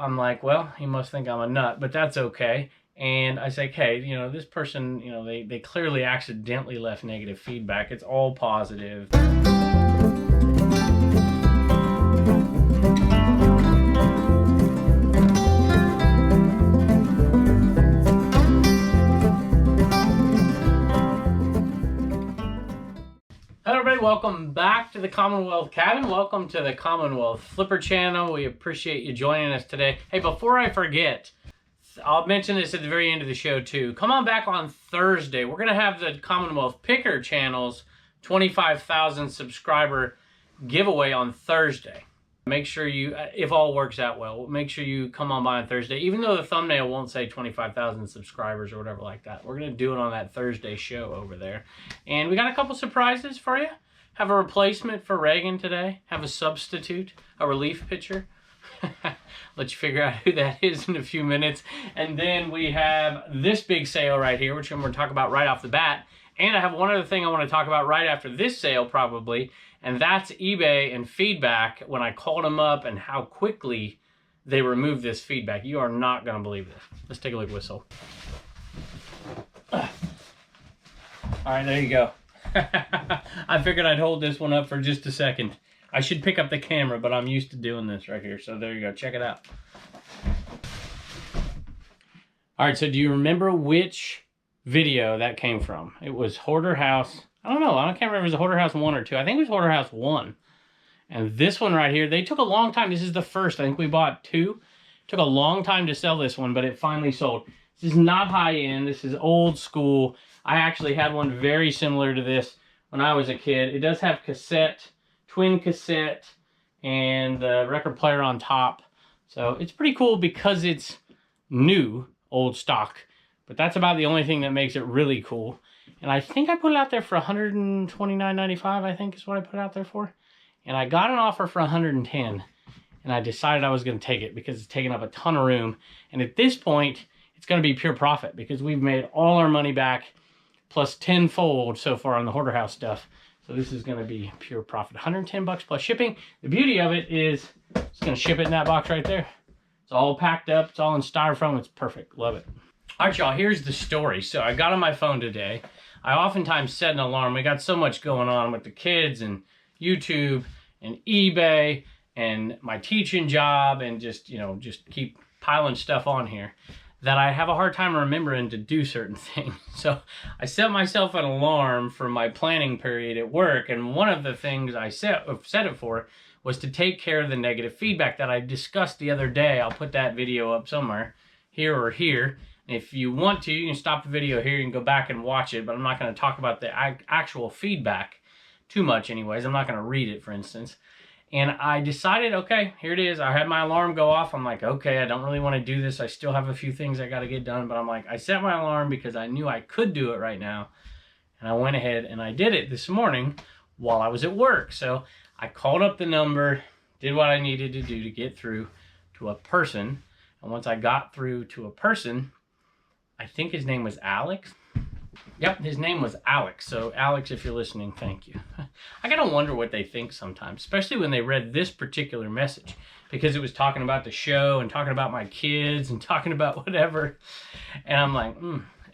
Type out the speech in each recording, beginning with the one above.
I'm like, well, he must think I'm a nut, but that's okay. And I say, hey, you know, this person, you know, they clearly accidentally left negative feedback. It's all positive. Hello everybody, welcome back to the Commonwealth cabin. Welcome to the Commonwealth Flipper channel. We appreciate you joining us today. Hey, before I forget, I'll mention this at the very end of the show too. Come on back on Thursday. We're gonna have the Commonwealth Picker channel's 25,000 subscriber giveaway on Thursday. Make sure you, if all works out well, make sure you come on by on Thursday, even though the thumbnail won't say 25,000 subscribers or whatever like that. We're going to do it on that Thursday show over there. And we got a couple surprises for you. Have a replacement for Reagan today. Have a substitute, a relief pitcher. Let you figure out who that is in a few minutes. And then we have this big sale right here, which I'm going to talk about right off the bat. And I have one other thing I want to talk about right after this sale probably, and that's eBay and feedback when I called them up and how quickly they removed this feedback. You are not going to believe this. Let's take a look, whistle. All right, there you go. I figured I'd hold this one up for just a second. I should pick up the camera, but I'm used to doing this right here. So there you go. Check it out. All right, so do you remember which video that came from? It was Hoarder House. I don't know. I can't remember if it was Hoarder House 1 or 2. I think it was Hoarder House 1. And this one right here, they took a long time. This is the first. I think we bought 2. Took a long time to sell this one, but it finally sold. This is not high end. This is old school. I actually had one very similar to this when I was a kid. It does have cassette, twin cassette, and the record player on top. So it's pretty cool because it's new, old stock. But that's about the only thing that makes it really cool. And I think I put it out there for $129.95, I think is what I put it out there for. And I got an offer for $110. And I decided I was going to take it because it's taking up a ton of room. And at this point, it's going to be pure profit because we've made all our money back plus tenfold so far on the Hoarder House stuff. So this is going to be pure profit. 110 bucks plus shipping. The beauty of it is it's going to ship it in that box right there. It's all packed up. It's all in styrofoam. It's perfect. Love it. All right, y'all, here's the story. So I got on my phone today. I oftentimes set an alarm. We got so much going on with the kids and YouTube and eBay and my teaching job and just, you know, just keep piling stuff on here that I have a hard time remembering to do certain things. So I set myself an alarm for my planning period at work. And one of the things I set it for was to take care of the negative feedback that I discussed the other day. I'll put that video up somewhere, here or here. If you want to, you can stop the video here. You can go back and watch it, but I'm not going to talk about the actual feedback too much anyways. I'm not going to read it, for instance. And I decided, okay, here it is. I had my alarm go off. I'm like, okay, I don't really want to do this. I still have a few things I got to get done, but I'm like, I set my alarm because I knew I could do it right now. And I went ahead and I did it this morning while I was at work. So I called up the number, did what I needed to do to get through to a person. And once I got through to a person, I think his name was Alex. Yep, his name was Alex. So Alex, if you're listening, thank you. I gotta wonder what they think sometimes, especially when they read this particular message, because it was talking about the show and talking about my kids and talking about whatever. And I'm like,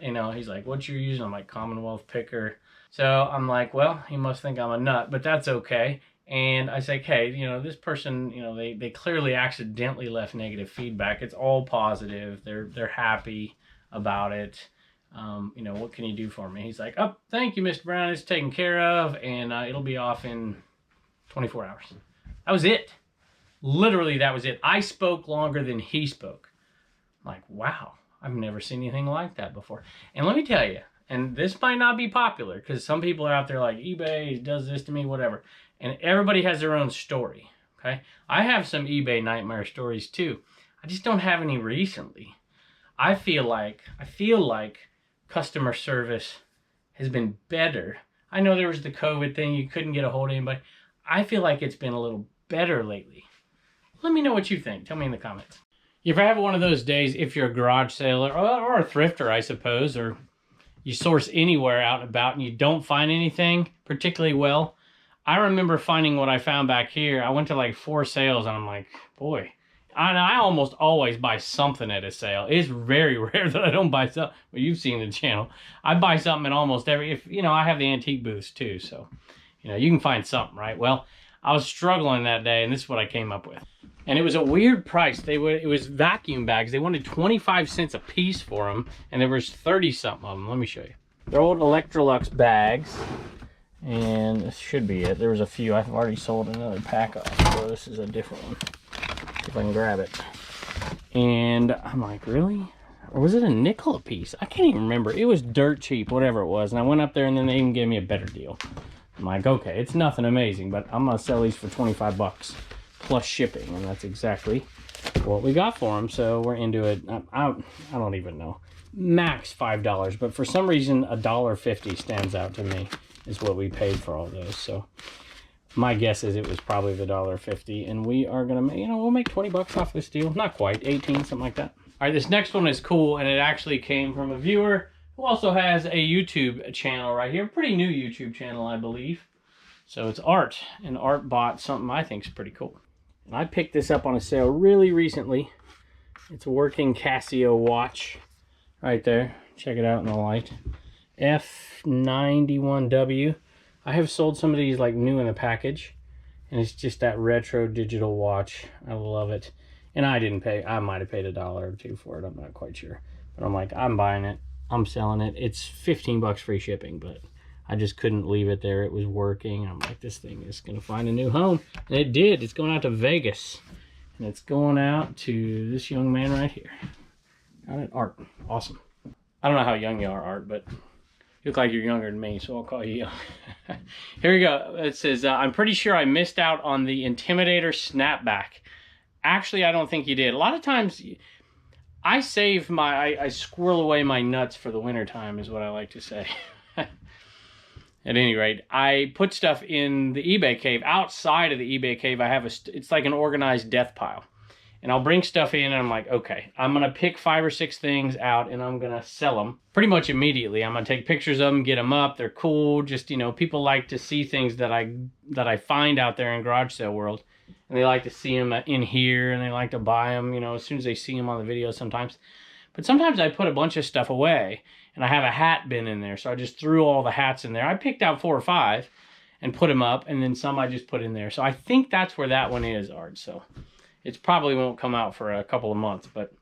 you know, he's like, what you're using? I'm like, Commonwealth Picker. So I'm like, well, he must think I'm a nut, but that's okay. And I say, hey, you know, this person, you know, they clearly accidentally left negative feedback. It's all positive. They're happy about it. You know, what can you do for me? He's like, oh, thank you, Mr. Brown. It's taken care of, and it'll be off in 24 hours. That was it. Literally, that was it. I spoke longer than he spoke. I'm like, wow, I've never seen anything like that before. And let me tell you, and this might not be popular because some people are out there like, eBay does this to me, whatever. And everybody has their own story, okay? I have some eBay nightmare stories too. I just don't have any recently. I feel like customer service has been better. I know there was the COVID thing, you couldn't get a hold of anybody. I feel like it's been a little better lately. Let me know what you think. Tell me in the comments. You ever have one of those days, if you're a garage sailor or a thrifter, I suppose, or you source anywhere out and about and you don't find anything particularly well? I remember finding what I found back here. I went to like 4 sales and I'm like, boy, I almost always buy something at a sale. It's very rare that I don't buy something. Well, you've seen the channel. I buy something at almost every, if you know, I have the antique booths too, so you know, you can find something, right? Well, I was struggling that day, and this is what I came up with. And it was a weird price. It was vacuum bags. They wanted 25 cents a piece for them, and there was 30 something of them. Let me show you. They're old Electrolux bags, and this should be it. There was a few. I've already sold another pack off, so this is a different one. See if I can grab it. And I'm like, really? Or was it a nickel a piece? I can't even remember. It was dirt cheap, whatever it was. And I went up there, and then they even gave me a better deal. I'm like, okay, it's nothing amazing, but I'm gonna sell these for 25 bucks plus shipping, and that's exactly what we got for them. So we're into it. I don't even know. Max $5, but for some reason $1.50 stands out to me is what we paid for all those. So my guess is it was probably the $1.50, and we are gonna, you know, we'll make 20 bucks off this deal. Not quite, 18, something like that. All right, this next one is cool, and it actually came from a viewer who also has a YouTube channel right here. Pretty new YouTube channel, I believe. So it's Art, and Art bought something I think is pretty cool. And I picked this up on a sale really recently. It's a working Casio watch right there. Check it out in the light. F91W. I have sold some of these like new in the package, and it's just that retro digital watch. I love it. And I didn't pay, I might have paid $1 or $2 for it. I'm not quite sure. But I'm like, I'm buying it. I'm selling it. It's 15 bucks free shipping, but I just couldn't leave it there. It was working. I'm like, this thing is going to find a new home. And it did. It's going out to Vegas. And it's going out to this young man right here. Got it, Art. Awesome. I don't know how young you are, Art, but you look like you're younger than me, so I'll call you young. Here we go. It says, I'm pretty sure I missed out on the Intimidator snapback. Actually, I don't think you did. A lot of times, I save my, I squirrel away my nuts for the winter time, is what I like to say. At any rate, I put stuff in the eBay cave. Outside of the eBay cave, I have it's like an organized death pile. And I'll bring stuff in, and I'm like, okay, I'm going to pick 5 or 6 things out, and I'm going to sell them pretty much immediately. I'm going to take pictures of them, get them up. They're cool. Just, you know, people like to see things that I find out there in garage sale world. And they like to see them in here, and they like to buy them, you know, as soon as they see them on the video sometimes. But sometimes I put a bunch of stuff away, and I have a hat bin in there. So I just threw all the hats in there. I picked out 4 or 5 and put them up, and then some I just put in there. So I think that's where that one is, Art. So it probably won't come out for a couple of months, but,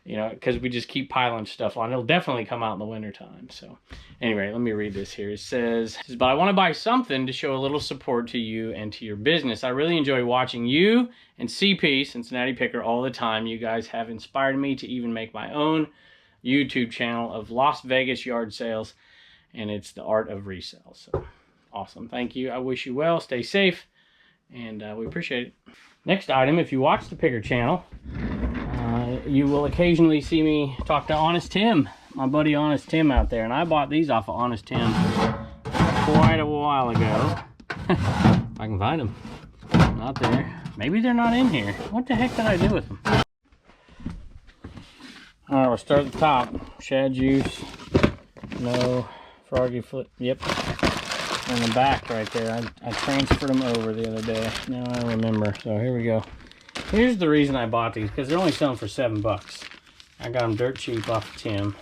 you know, because we just keep piling stuff on. It'll definitely come out in the wintertime. So anyway, let me read this here. It says, but I want to buy something to show a little support to you and to your business. I really enjoy watching you and CP, Cincinnati Picker, all the time. You guys have inspired me to even make my own YouTube channel of Las Vegas yard sales, and it's the art of resale. So awesome. Thank you. I wish you well. Stay safe, and we appreciate it. Next item, if you watch the Picker channel, you will occasionally see me talk to Honest Tim, my buddy Honest Tim out there. And I bought these off of Honest Tim quite a while ago. If I can find them. Not there. Maybe they're not in here. What the heck did I do with them? All right, we'll start at the top. Shad Juice. No. Froggy Foot. Yep. In the back right there. I transferred them over the other day. Now I remember. So here we go. Here's the reason I bought these, because they're only selling for $7. I got them dirt cheap off of Tim.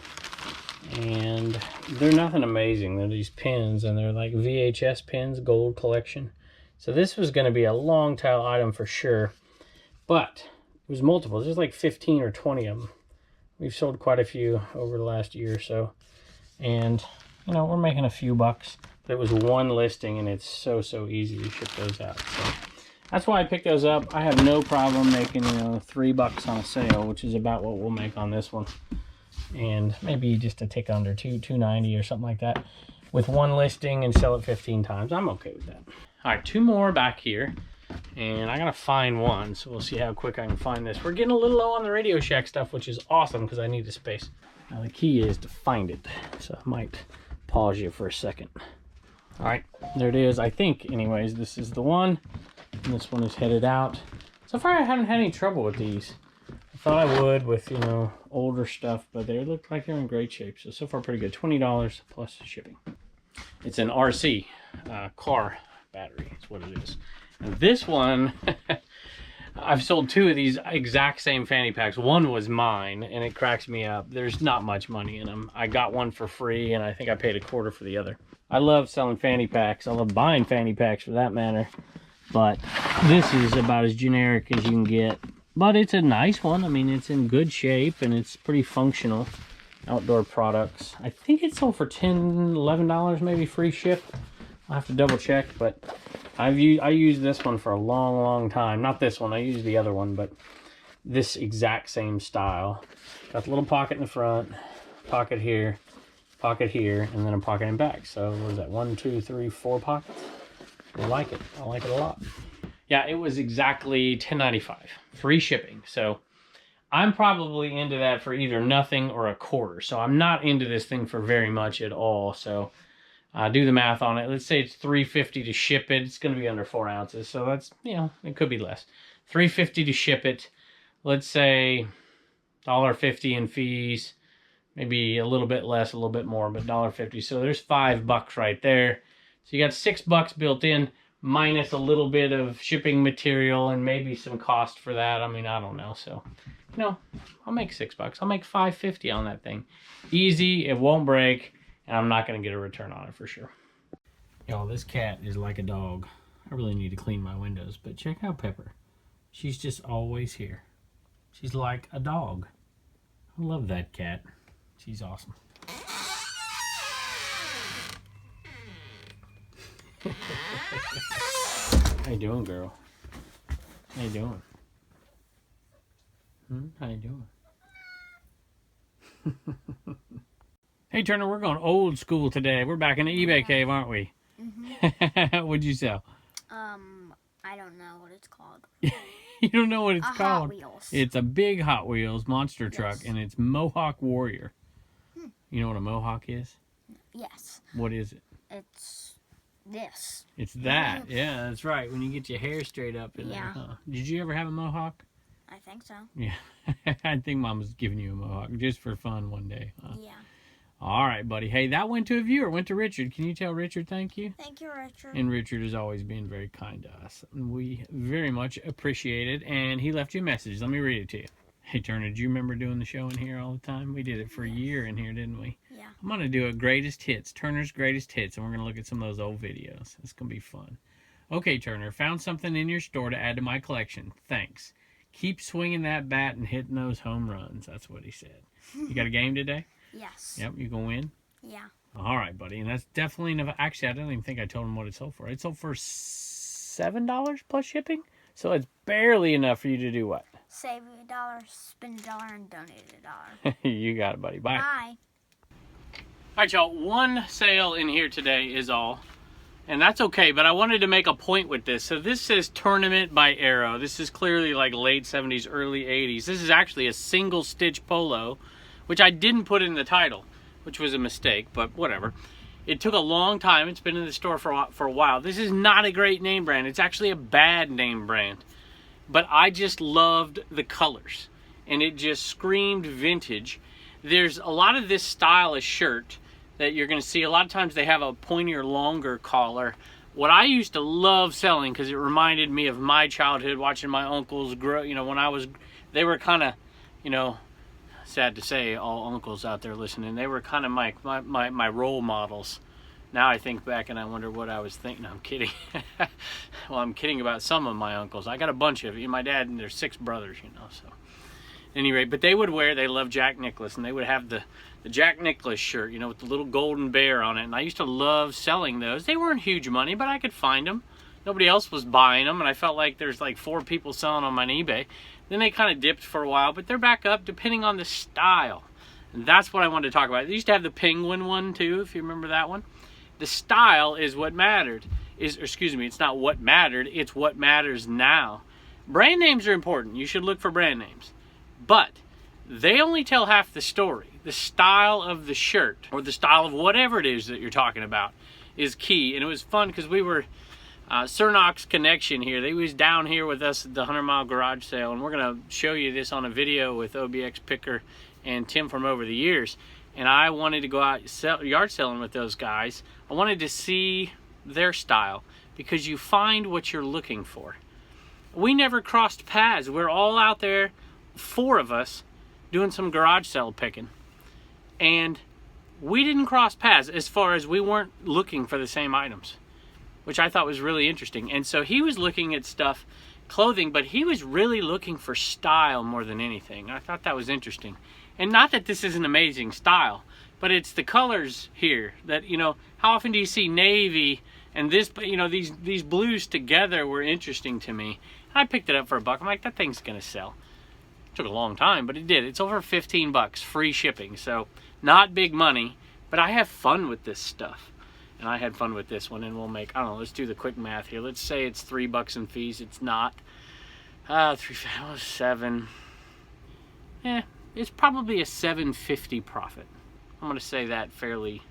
And they're nothing amazing. They're these pins, and they're like VHS pins, gold collection. So this was going to be a long tail item for sure. But it was multiple. There's like 15 or 20 of them. We've sold quite a few over the last year or so. And, you know, we're making a few bucks. But it was one listing, and it's so easy to ship those out. So that's why I picked those up. I have no problem making, you know, $3 on a sale, which is about what we'll make on this one. And maybe just a tick under $2.90 or something like that with one listing, and sell it 15 times. I'm okay with that. All right, 2 more back here, and I gotta find one, so we'll see how quick I can find this. We're getting a little low on the Radio Shack stuff, which is awesome because I need the space. Now the key is to find it, so I might pause you for a second. All right, there it is. I think, anyways, this is the one, and this one is headed out. So far, I haven't had any trouble with these. I thought I would with, you know, older stuff, but they look like they're in great shape. So far, pretty good. $20 plus shipping. It's an RC car battery. That's what it is. And this one, I've sold 2 of these exact same fanny packs. One was mine, and it cracks me up. There's not much money in them. I got one for free, and I think I paid $0.25 for the other. I love selling fanny packs. I love buying fanny packs for that matter. But this is about as generic as you can get. But it's a nice one. I mean, it's in good shape, and it's pretty functional. Outdoor products. I think it sold for $10, $11, maybe free ship. I'll have to double check, but I used this one for a long time. Not this one, I used the other one, but this exact same style. Got the little pocket in the front, pocket here, and then a pocket in back. So what is that, 1, 2, 3, 4 pockets? I like it a lot. Yeah, it was exactly $10.95, free shipping. So I'm probably into that for either nothing or $0.25. So I'm not into this thing for very much at all. So do the math on it. Let's say it's $3.50 to ship it. It's going to be under 4 ounces. So that's, you know, it could be less. $3.50 to ship it. Let's say $1.50 in fees. Maybe a little bit less, a little bit more, but $1.50. So there's $5 right there. So you got $6 built in, minus a little bit of shipping material and maybe some cost for that. I mean, I don't know. So, you know, I'll make $6. I'll make $5.50 on that thing. Easy, it won't break, and I'm not going to get a return on it for sure. Y'all, this cat is like a dog. I really need to clean my windows, but check out Pepper. She's just always here. She's like a dog. I love that cat. She's awesome. How you doing, girl? How you doing? How you doing? Hey, Turner, we're going old school today. We're back in the eBay cave, aren't we? Mm-hmm. What'd you sell? I don't know what it's called. You don't know what it's called? Hot Wheels. It's a big Hot Wheels monster truck, and it's Mohawk Warrior. You know what a Mohawk is? Yes. What is it? It's this. It's that. Yeah, that's right. When you get your hair straight up in there. Huh? Did you ever have a Mohawk? I think so. Yeah. I think Mom was giving you a Mohawk just for fun one day. Huh? Yeah. All right, buddy. Hey, that went to a viewer. Went to Richard. Can you tell Richard thank you? Thank you, Richard. And Richard has always been very kind to us. We very much appreciate it. And he left you a message. Let me read it to you. Hey, Turner, do you remember doing the show in here all the time? We did it for a year in here, didn't we? Yeah. I'm going to do a greatest hits, Turner's greatest hits, and we're going to look at some of those old videos. It's going to be fun. Okay, Turner, found something in your store to add to my collection. Thanks. Keep swinging that bat and hitting those home runs. That's what he said. You got a game today? Yes. Yep, you going to win? Yeah. All right, buddy. And that's definitely enough. Actually, I don't even think I told him what it sold for. It sold for $7 plus shipping. So it's barely enough for you to do what? Save $1, spend $1, and donate $1. You got it, buddy. Bye. Bye. All right, y'all. One sale in here today is all. And that's okay, but I wanted to make a point with this. So this says Tournament by Arrow. This is clearly like late 70s, early 80s. This is actually a single stitch polo, which I didn't put in the title, which was a mistake, but whatever. It took a long time. It's been in the store for a while. This is not a great name brand. It's actually a bad name brand. But I just loved the colors, and it just screamed vintage. There's a lot of this style of shirt that you're going to see. A lot of times they have a pointier, longer collar. What I used to love selling, because it reminded me of my childhood, watching my uncles grow, you know, when they were kind of, you know, sad to say, all uncles out there listening, they were kind of my role models. Now I think back and I wonder what I was thinking. No, I'm kidding. Well, I'm kidding about some of my uncles. I got a bunch of you. My dad, and there's 6 brothers, you know, so. Anyway, but they loved Jack Nicklaus, and they would have the Jack Nicklaus shirt, you know, with the little golden bear on it. And I used to love selling those. They weren't huge money, but I could find them. Nobody else was buying them, and I felt like there's like 4 people selling them on eBay. Then they kind of dipped for a while, but they're back up depending on the style. And that's what I wanted to talk about. They used to have the penguin one too, if you remember that one. The style is what mattered. It's not what mattered, it's what matters now. Brand names are important. You should look for brand names. But they only tell half the story. The style of the shirt, or the style of whatever it is that you're talking about, is key. And it was fun because we were Cernox Connection here. They was down here with us at the 100 Mile Garage Sale, and we're going to show you this on a video with OBX Picker and Tim from over the years. And I wanted to go out yard selling with those guys. I wanted to see their style, because you find what you're looking for. we never crossed paths. We're all out there, 4 of us, doing some garage sale picking. And we didn't cross paths as far as we weren't looking for the same items, which I thought was really interesting. And so he was looking at stuff, clothing, but he was really looking for style more than anything. I thought that was interesting. And not that this is an amazing style, but it's the colors here that, you know, how often do you see navy and this, you know, these blues together were interesting to me. I picked it up for $1. I'm like, that thing's gonna sell. It took a long time, but it did. It's over 15 bucks, free shipping. So not big money, but I have fun with this stuff. And I had fun with this one, and we'll make, I don't know, let's do the quick math here. Let's say it's $3 in fees. It's not. 7. It's probably a $7.50 profit. I'm gonna say that fairly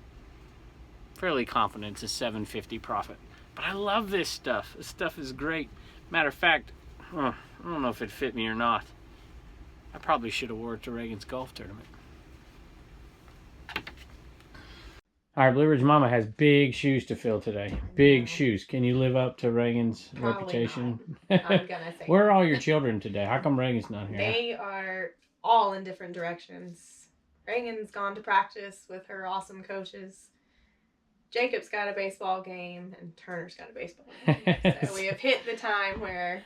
confident. It's a $7.50 profit. But I love this stuff. This stuff is great. Matter of fact, I don't know if it fit me or not. I probably should have wore it to Reagan's golf tournament. All right, Blue Ridge Mama has big shoes to fill today. Big shoes. Can you live up to Reagan's reputation? I'm gonna say. Where are all your children today? How come Reagan's not here? They are all in different directions. Reagan's gone to practice with her awesome coaches. Jacob's got a baseball game, and Turner's got a baseball game. So we have hit the time where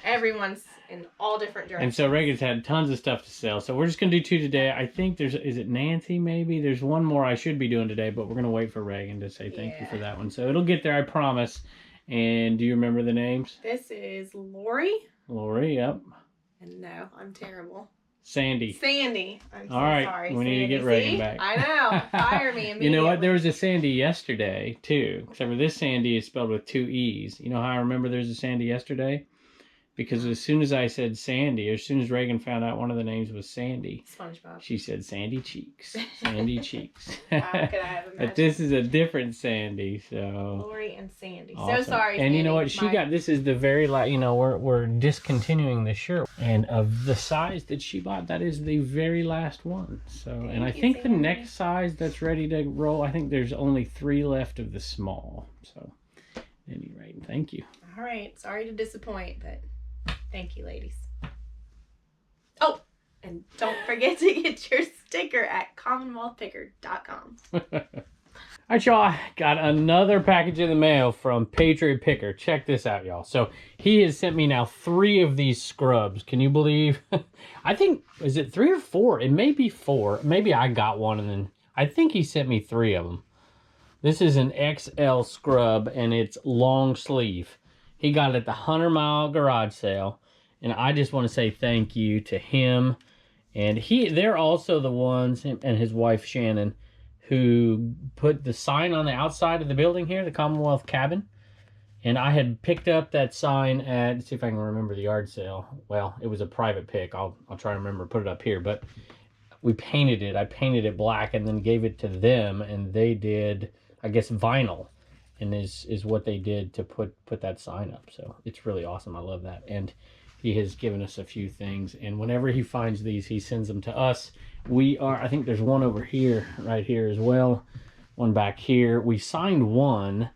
everyone's in all different directions. And so Reagan's had tons of stuff to sell. So we're just going to do 2 today. I think is it Nancy maybe? There's one more I should be doing today, but we're going to wait for Reagan to say thank you for that one. So it'll get there, I promise. And do you remember the names? This is Lori. Lori, yep. And no, I'm terrible. Sandy. I'm all right, sorry. we Sandy, need to get Reagan back. I know. Fire me immediately. You know what? There was a Sandy yesterday, too. Except for this Sandy is spelled with 2 E's. You know how I remember there's a Sandy yesterday? Because as soon as I said Sandy, as soon as Reagan found out one of the names was Sandy, SpongeBob. She said Sandy Cheeks. Sandy Cheeks. How could I have imagined? But this is a different Sandy, so. Lori and Sandy. Awesome. So sorry, And Sandy. you know what? She got, this is the very last, you know, we're discontinuing the shirt. And of the size that she bought, that is the very last one. So, and I think the next size that's ready to roll, I think there's only 3 left of the small. So, at any rate, thank you. All right. Sorry to disappoint, but thank you, ladies. Oh, and don't forget to get your sticker at CommonwealthPicker.com. All right, y'all, I got another package in the mail from Patriot Picker. Check this out, y'all. So he has sent me now 3 of these scrubs. Can you believe? I think, is it 3 or 4? It may be 4. Maybe I got one, and then I think he sent me 3 of them. This is an XL scrub, and it's long sleeve. He got it at the 100 Mile garage sale, and I just want to say thank you to him. And they're also the ones, him and his wife Shannon, who put the sign on the outside of the building here, the Commonwealth cabin. And I had picked up that sign at, let's see if I can remember the yard sale. Well, it was a private pick. I'll try to remember, put it up here. But we painted it. I painted it black and then gave it to them. And they did, I guess, vinyl. And is what they did to put that sign up. So it's really awesome. I love that. And he has given us a few things. And whenever he finds these, he sends them to us. I think there's one over here, right here as well. One back here. We signed one.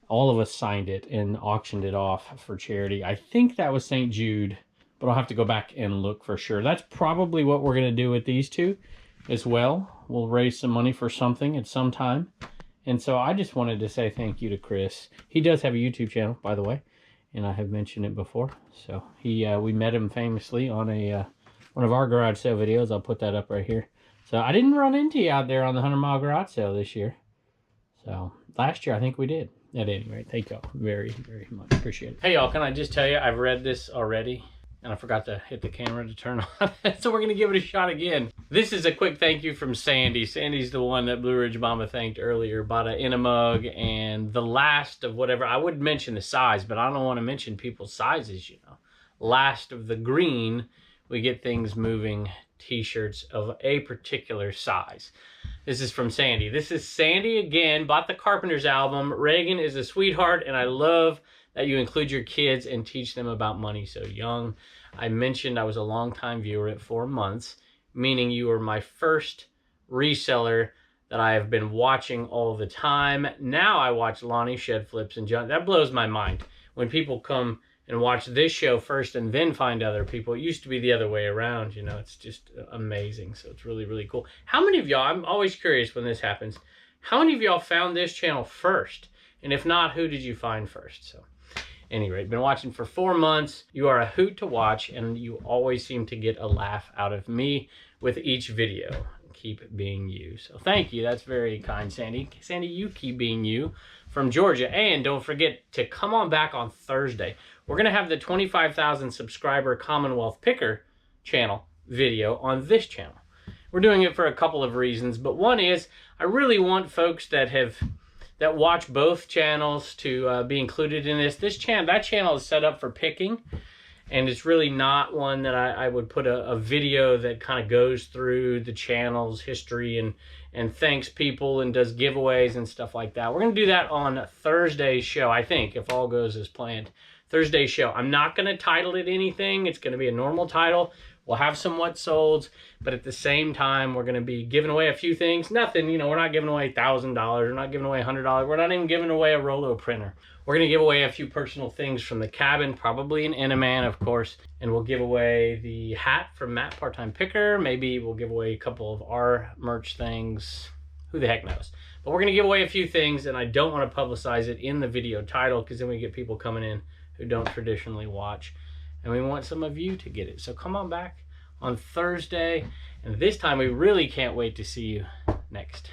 All of us signed it and auctioned it off for charity. I think that was St. Jude, but I'll have to go back and look for sure. That's probably what we're going to do with these 2 as well. We'll raise some money for something at some time. And so I just wanted to say thank you to Chris. He does have a YouTube channel, by the way, and I have mentioned it before. So we met him famously on one of our garage sale videos. I'll put that up right here. So I didn't run into you out there on the 100 Mile garage sale this year. So last year I think we did. At any rate, thank y'all very, very much. Appreciate it. Hey y'all, can I just tell you, I've read this already and I forgot to hit the camera to turn on. So we're going to give it a shot again. This is a quick thank you from Sandy. Sandy's the one that Blue Ridge Mama thanked earlier. Bought it in a mug, and the last of whatever, I would mention the size, but I don't want to mention people's sizes, you know. Last of the green, we get things moving t-shirts of a particular size. This is from Sandy. This is Sandy again, bought the Carpenters album. Reagan is a sweetheart, and I love that you include your kids and teach them about money so young. I mentioned I was a long-time viewer at 4 months, meaning you were my first reseller that I have been watching all the time. Now I watch Lonnie shed flips and John. That blows my mind when people come and watch this show first and then find other people. It used to be the other way around, you know. It's just amazing. So it's really, really cool. How many of y'all, I'm always curious when this happens, how many of y'all found this channel first? And if not, who did you find first? So anyway, been watching for 4 months. You are a hoot to watch, and you always seem to get a laugh out of me with each video. Keep being you. So thank you. That's very kind, Sandy. Sandy, you keep being you from Georgia. And don't forget to come on back on Thursday. We're going to have the 25,000 subscriber Commonwealth Picker channel video on this channel. We're doing it for a couple of reasons, but one is I really want folks that watch both channels to be included in this. That channel is set up for picking, and it's really not one that I would put a video that kind of goes through the channel's history and thanks people and does giveaways and stuff like that. We're going to do that on Thursday's show, I think, if all goes as planned. Thursday's show. I'm not going to title it anything. It's going to be a normal title. We'll have some what solds, but at the same time, we're going to be giving away a few things. Nothing, you know, we're not giving away $1,000. We're not giving away $100. We're not even giving away a Rolo printer. We're going to give away a few personal things from the cabin, probably an Enaman, of course, and we'll give away the hat from Matt Part-Time Picker. Maybe we'll give away a couple of our merch things. Who the heck knows? But we're going to give away a few things, and I don't want to publicize it in the video title because then we get people coming in who don't traditionally watch, and we want some of you to get it. So come on back on Thursday, and this time we really can't wait to see you next.